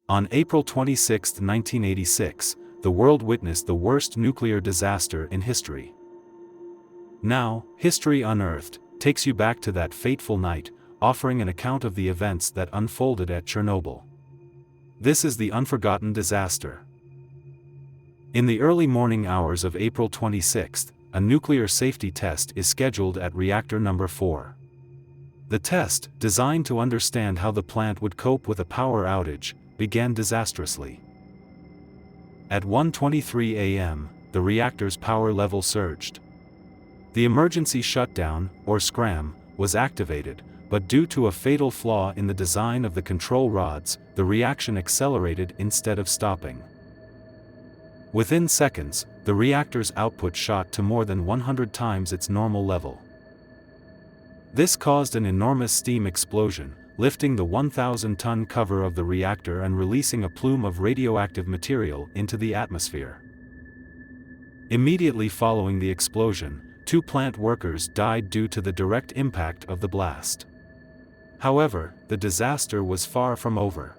On April 26, 1986, the world witnessed the worst nuclear disaster in history. Now, History Unearthed takes you back to that fateful night, offering an account of the events that unfolded at Chernobyl. This is the Unforgotten disaster. In the early morning hours of April 26, a nuclear safety test is scheduled at reactor number 4. The test, designed to understand how the plant would cope with a power outage, began disastrously. At 1:23 a.m., the reactor's power level surged. The emergency shutdown, or SCRAM, was activated, but due to a fatal flaw in the design of the control rods, the reaction accelerated instead of stopping. Within seconds, the reactor's output shot to more than 100 times its normal level. This caused an enormous steam explosion, lifting the 1,000-ton cover of the reactor and releasing a plume of radioactive material into the atmosphere. Immediately following the explosion, 2 plant workers died due to the direct impact of the blast. However, the disaster was far from over.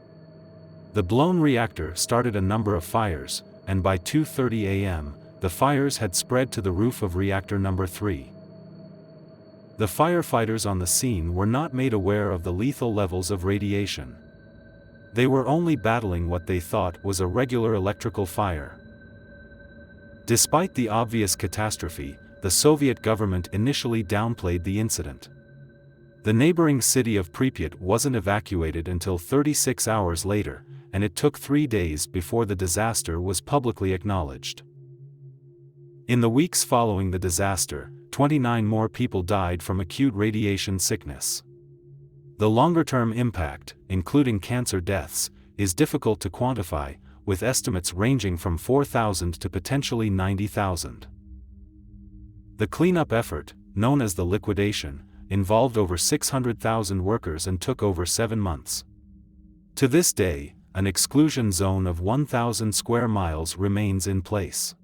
The blown reactor started a number of fires, and by 2:30 a.m., the fires had spread to the roof of reactor number 3. The firefighters on the scene were not made aware of the lethal levels of radiation. They were only battling what they thought was a regular electrical fire. Despite the obvious catastrophe, the Soviet government initially downplayed the incident. The neighboring city of Pripyat wasn't evacuated until 36 hours later, and it took 3 days before the disaster was publicly acknowledged. In the weeks following the disaster, 29 more people died from acute radiation sickness. The longer-term impact, including cancer deaths, is difficult to quantify, with estimates ranging from 4,000 to potentially 90,000. The cleanup effort, known as the liquidation, involved over 600,000 workers and took over 7 months. To this day, an exclusion zone of 1,000 square miles remains in place.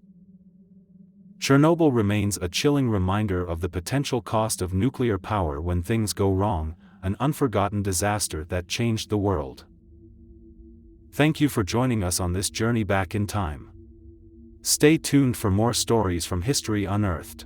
Chernobyl remains a chilling reminder of the potential cost of nuclear power when things go wrong, an unforgotten disaster that changed the world. Thank you for joining us on this journey back in time. Stay tuned for more stories from History Unearthed.